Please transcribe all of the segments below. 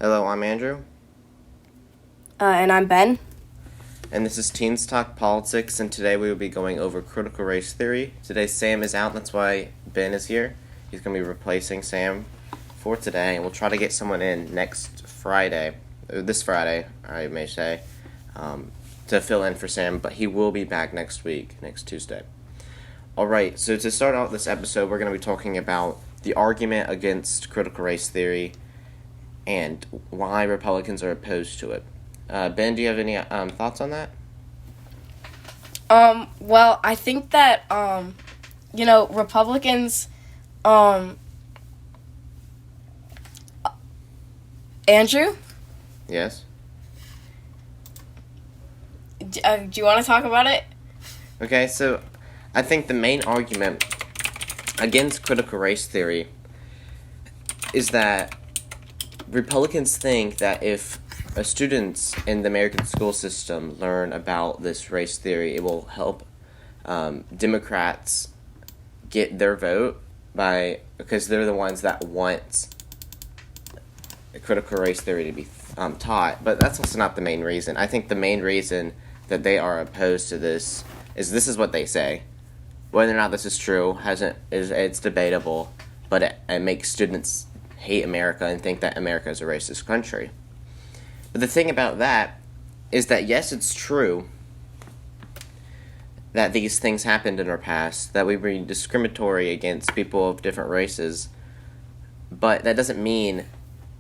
Hello, I'm Andrew. And I'm Ben. And this is Teens Talk Politics, and today we will be going over critical race theory. Today Sam is out, that's why Ben is here. He's going to be replacing Sam for today, and we'll try to get someone in next Friday, or this Friday, I may say, to fill in for Sam, but he will be back next week, next Tuesday. Alright, so to start out this episode, we're going to be talking about the argument against critical race theory and why Republicans are opposed to it. Ben, do you have any thoughts on that? Well, I think that, Republicans, Andrew, Yes? do you want to talk about it? Okay, so I think the main argument against critical race theory is that Republicans think that if students in the American school system learn about this race theory, it will help Democrats get their vote because they're the ones that want critical race theory to be taught. But that's also not the main reason. I think the main reason that they are opposed to this is what they say. Whether or not this is true it's debatable, but it makes students hate America and think that America is a racist country. But the thing about that is that, yes, it's true that these things happened in our past, that we were discriminatory against people of different races, but that doesn't mean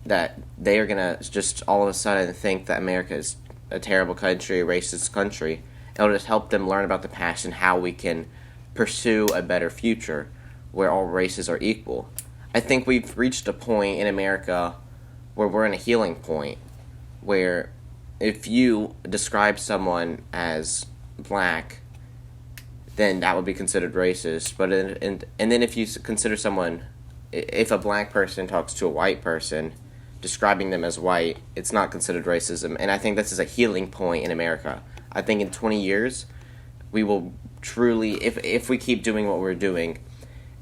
that they are going to just all of a sudden think that America is a terrible country, a racist country. It'll just help them learn about the past and how we can pursue a better future where all races are equal. I think we've reached a point in America where we're in a healing point, where if you describe someone as black, then that would be considered racist. But and then if you consider someone, if a black person talks to a white person, describing them as white, it's not considered racism. And I think this is a healing point in America. I think in 20 years, we will truly, if we keep doing what we're doing,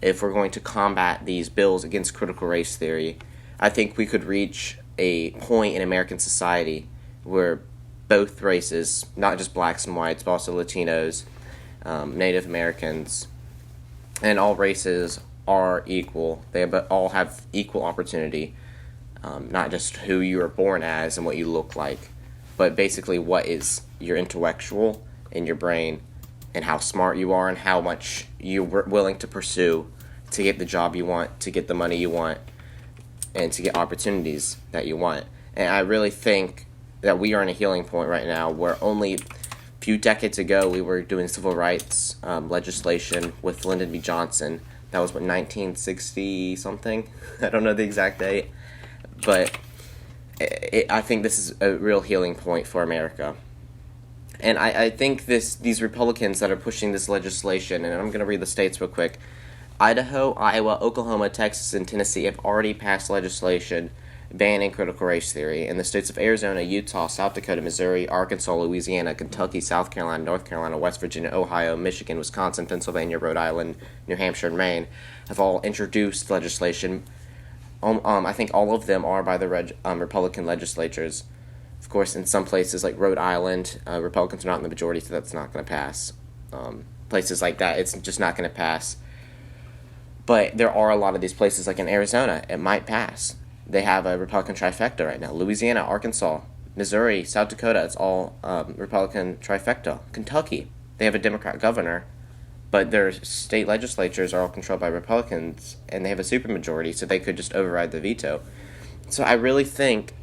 if we're going to combat these bills against critical race theory, I think we could reach a point in American society where both races, not just blacks and whites, but also Latinos, Native Americans, and all races are equal. They all have equal opportunity, not just who you were born as and what you look like, but basically what is your intellectual in your brain and how smart you are and how much you're willing to pursue to get the job you want, to get the money you want, and to get opportunities that you want. And I really think that we are in a healing point right now where only a few decades ago we were doing civil rights legislation with Lyndon B. Johnson. That was, 1960 something? I don't know the exact date. But I think this is a real healing point for America. And I think these Republicans that are pushing this legislation, and I'm going to read the states real quick. Idaho, Iowa, Oklahoma, Texas, and Tennessee have already passed legislation banning critical race theory. And the states of Arizona, Utah, South Dakota, Missouri, Arkansas, Louisiana, Kentucky, South Carolina, North Carolina, West Virginia, Ohio, Michigan, Wisconsin, Pennsylvania, Rhode Island, New Hampshire, and Maine have all introduced legislation. I think all of them are by the Republican legislatures. Of course, in some places like Rhode Island, Republicans are not in the majority, so that's not going to pass. Places like that, it's just not going to pass. But there are a lot of these places, like in Arizona, it might pass. They have a Republican trifecta right now. Louisiana, Arkansas, Missouri, South Dakota, it's all Republican trifecta. Kentucky, they have a Democrat governor, but their state legislatures are all controlled by Republicans, and they have a supermajority, so they could just override the veto. So I really think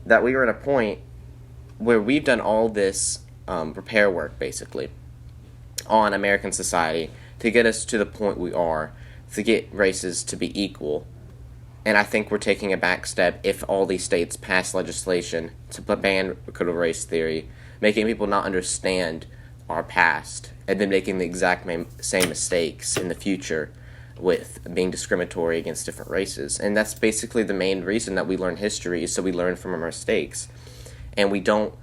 that we are at a point where we've done all this repair work, basically, on American society to get us to the point we are, to get races to be equal. And I think we're taking a back step if all these states pass legislation to ban critical race theory, making people not understand our past, and then making the exact same mistakes in the future with being discriminatory against different races. And that's basically the main reason that we learn history, is so we learn from our mistakes. And we don't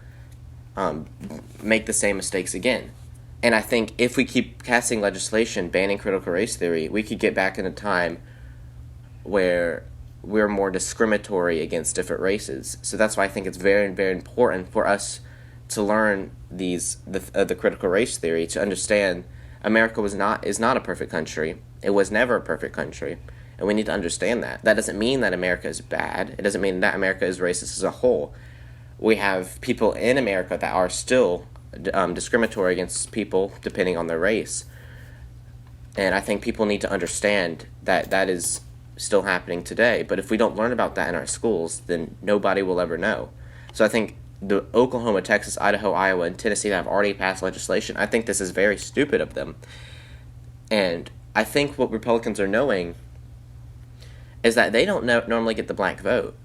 make the same mistakes again. And I think if we keep passing legislation banning critical race theory, we could get back in a time where we're more discriminatory against different races. So that's why I think it's very, very important for us to learn the critical race theory, to understand America is not a perfect country. It was never a perfect country, and we need to understand that. That doesn't mean that America is bad. It doesn't mean that America is racist as a whole. We have people in America that are still discriminatory against people depending on their race, and I think people need to understand that that is still happening today. But if we don't learn about that in our schools, then nobody will ever know. So I think the Oklahoma, Texas, Idaho, Iowa, and Tennessee that have already passed legislation, I think this is very stupid of them. And I think what Republicans are knowing is that they don't normally get the black vote.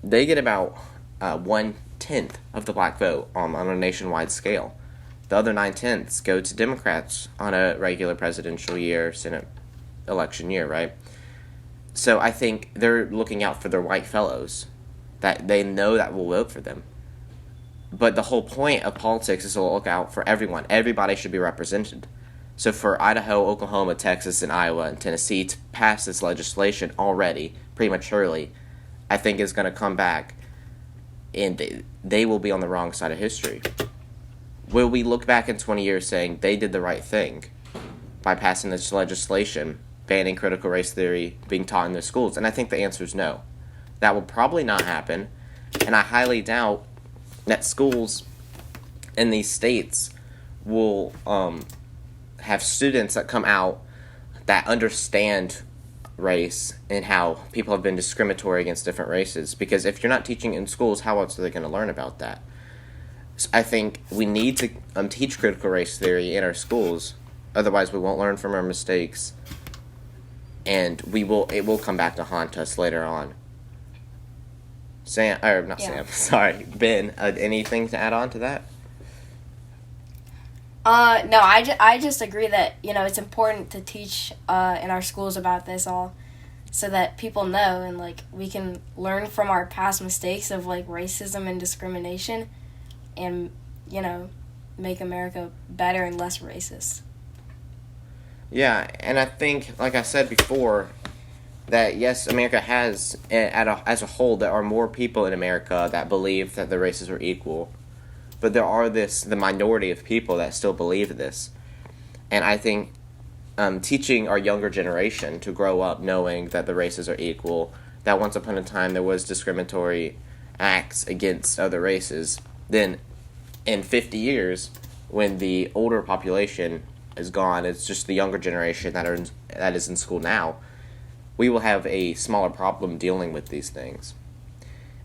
They get about 1/10 of the black vote on a nationwide scale. The other 9/10 go to Democrats on a regular presidential year, Senate election year, right? So I think they're looking out for their white fellows that they know that will vote for them. But the whole point of politics is to look out for everyone. Everybody should be represented. So for Idaho, Oklahoma, Texas, and Iowa, and Tennessee to pass this legislation already, prematurely, I think is going to come back, and they will be on the wrong side of history. Will we look back in 20 years saying they did the right thing by passing this legislation banning critical race theory being taught in their schools? And I think the answer is no. That will probably not happen, and I highly doubt that schools in these states will have students that come out that understand race and how people have been discriminatory against different races. Because if you're not teaching in schools, how else are they going to learn about that? So I think we need to teach critical race theory in our schools. Otherwise, we won't learn from our mistakes, and it will come back to haunt us later on. Sorry, Ben, anything to add on to that? No, I just agree that, it's important to teach in our schools about this all so that people know and, we can learn from our past mistakes of, racism and discrimination and, make America better and less racist. Yeah, and I think, like I said before, that yes, America has, as a whole, there are more people in America that believe that the races are equal. But there are the minority of people that still believe this. And I think teaching our younger generation to grow up knowing that the races are equal, that once upon a time there was discriminatory acts against other races, then in 50 years, when the older population is gone, it's just the younger generation that is in school now, we will have a smaller problem dealing with these things.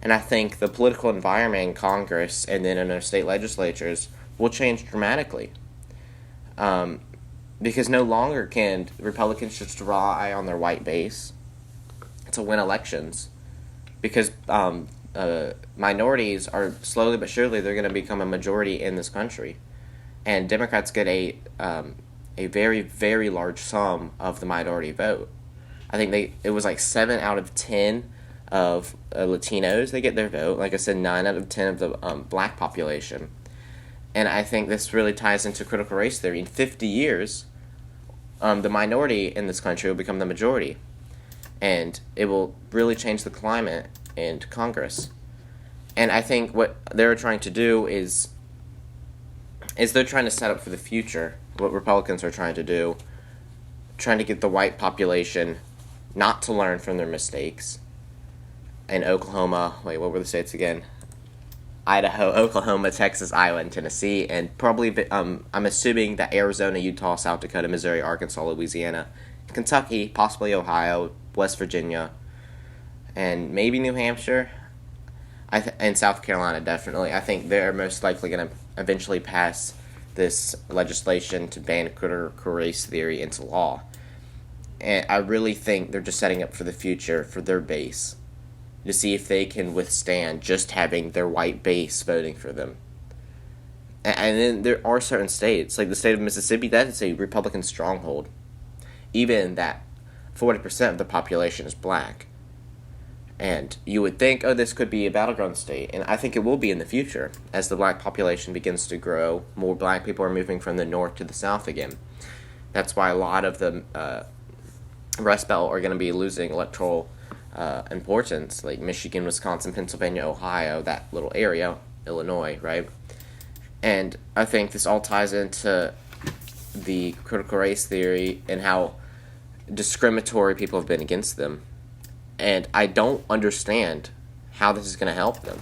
And I think the political environment in Congress and then in our state legislatures will change dramatically. Because no longer can Republicans just rely on their white base to win elections. Because minorities are slowly but surely, they're going to become a majority in this country. And Democrats get a very, very large sum of the minority vote. I think it was 7 out of 10 of Latinos, they get their vote. Like I said, 9 out of 10 of the black population. And I think this really ties into critical race theory. In 50 years, the minority in this country will become the majority. And it will really change the climate in Congress. And I think what they're trying to do is they're trying to set up for the future what Republicans are trying to do, trying to get the white population not to learn from their mistakes. In Oklahoma, what were the states again? Idaho, Oklahoma, Texas, Iowa, and Tennessee, and probably, I'm assuming that Arizona, Utah, South Dakota, Missouri, Arkansas, Louisiana, Kentucky, possibly Ohio, West Virginia, and maybe New Hampshire, and South Carolina, definitely. I think they're most likely going to eventually pass this legislation to ban critical race theory into law. And I really think they're just setting up for the future for their base, to see if they can withstand just having their white base voting for them. And then there are certain states, like the state of Mississippi, that is a Republican stronghold. Even that 40% of the population is black. And you would think, this could be a battleground state. And I think it will be in the future. As the black population begins to grow, more black people are moving from the north to the south again. That's why a lot of the Rust Belt are going to be losing electoral importance, like Michigan, Wisconsin, Pennsylvania, Ohio, that little area, Illinois, right? And I think this all ties into the critical race theory and how discriminatory people have been against them. And I don't understand how this is going to help them.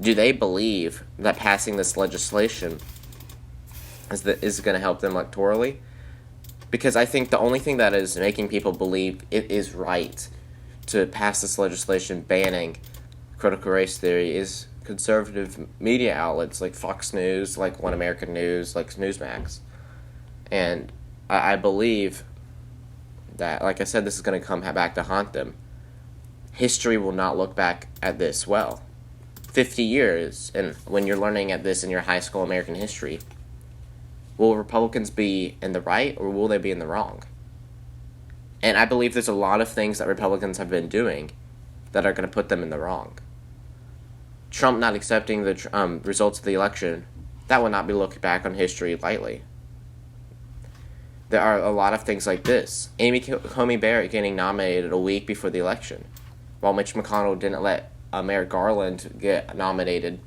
Do they believe that passing this legislation is going to help them electorally? Because I think the only thing that is making people believe it is right to pass this legislation banning critical race theory is conservative media outlets like Fox News, like One American News, like Newsmax. And I believe that, like I said, this is going to come back to haunt them. History will not look back at this well. 50 years, and when you're learning at this in your high school American history, will Republicans be in the right or will they be in the wrong? And I believe there's a lot of things that Republicans have been doing that are going to put them in the wrong. Trump not accepting the results of the election, that will not be looked back on history lightly. There are a lot of things like this. Amy Coney Barrett getting nominated a week before the election, while Mitch McConnell didn't let Merrick Garland get nominated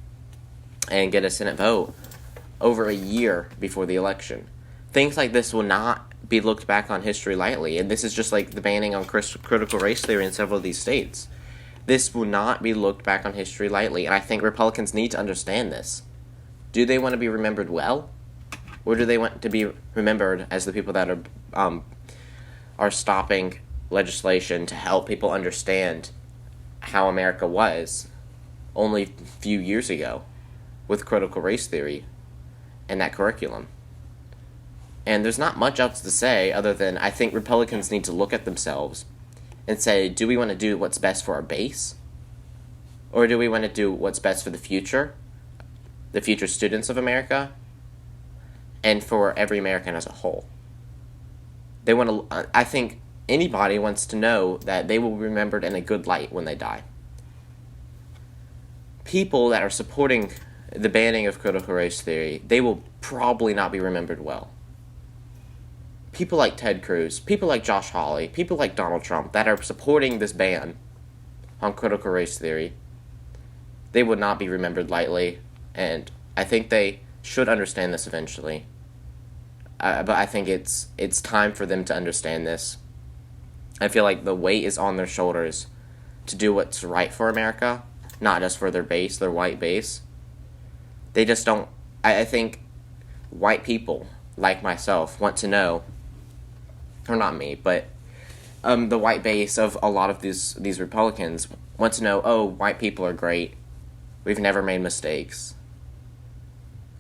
and get a Senate vote over a year before the election. Things like this will not be looked back on history lightly, and this is just like the banning on critical race theory in several of these states. This will not be looked back on history lightly, and I think Republicans need to understand this. Do they want to be remembered well, or do they want to be remembered as the people that are stopping legislation to help people understand how America was only a few years ago with critical race theory and that curriculum? And there's not much else to say other than I think Republicans need to look at themselves and say, do we want to do what's best for our base? Or do we want to do what's best for the future students of America, and for every American as a whole? They want to, I think anybody wants to know that they will be remembered in a good light when they die. People that are supporting the banning of critical race theory, they will probably not be remembered well. People like Ted Cruz, people like Josh Hawley, people like Donald Trump that are supporting this ban on critical race theory, they would not be remembered lightly, and I think they should understand this eventually. But I think it's time for them to understand this. I feel like the weight is on their shoulders to do what's right for America, not just for their base, their white base. They just don't. I think white people like myself want to know, or not me, but the white base of a lot of these Republicans want to know, oh, white people are great. We've never made mistakes.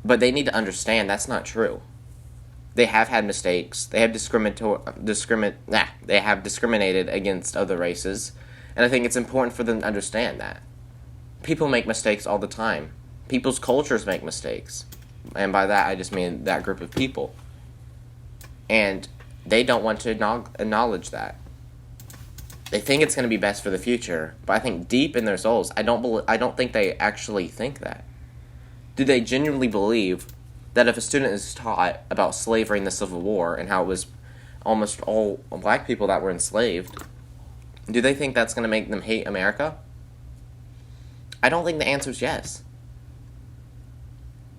But they need to understand that's not true. They have had mistakes. They have they have discriminated against other races, and I think it's important for them to understand that. People make mistakes all the time. People's cultures make mistakes. And by that, I just mean that group of people. And they don't want to acknowledge that. They think it's going to be best for the future, but I think deep in their souls, I don't think they actually think that. Do they genuinely believe that if a student is taught about slavery in the Civil War and how it was almost all black people that were enslaved, do they think that's going to make them hate America? I don't think the answer is yes.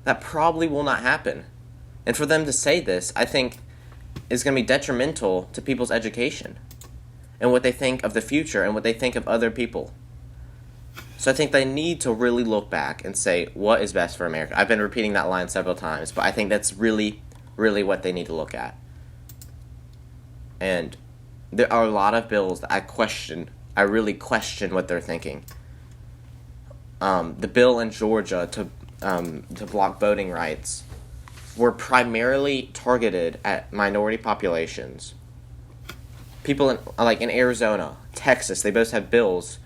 That probably will not happen. And for them to say this, I think, is going to be detrimental to people's education and what they think of the future and what they think of other people. So I think they need to really look back and say, what is best for America? I've been repeating that line several times, but I think that's really, really what they need to look at. And there are a lot of bills that I really question what they're thinking. The bill in Georgia to block voting rights were primarily targeted at minority populations. People in Arizona, Texas, they both have bills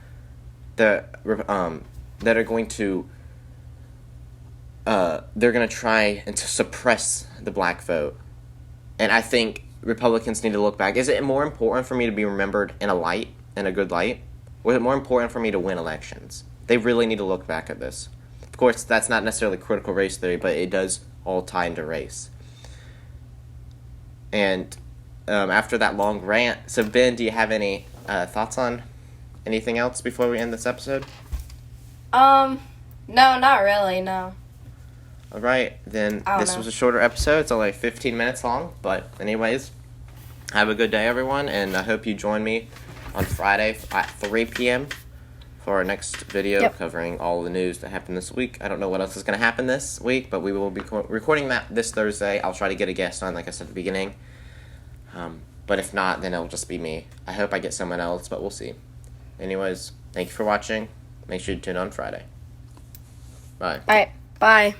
that are going to they're going to try and to suppress the black vote. And I think Republicans need to look back. Is it more important for me to be remembered in a good light? Or is it more important for me to win elections? They really need to look back at this. Of course, that's not necessarily critical race theory, but it does all tie into race. And after that long rant. So, Ben, do you have any thoughts on anything else before we end this episode? No, not really. No. All right, then I don't this know. was a shorter episode. It's only 15 minutes long, but anyways, have a good day, everyone, and I hope you join me on Friday at 3 p.m. for our next video Yep. covering all the news that happened this week. I don't know what else is going to happen this week, but we will be recording that this Thursday. I'll try to get a guest on, like I said at the beginning. But if not, then it'll just be me. I hope I get someone else, but we'll see. Anyways, thank you for watching. Make sure you tune in on Friday. Bye. All right. Bye.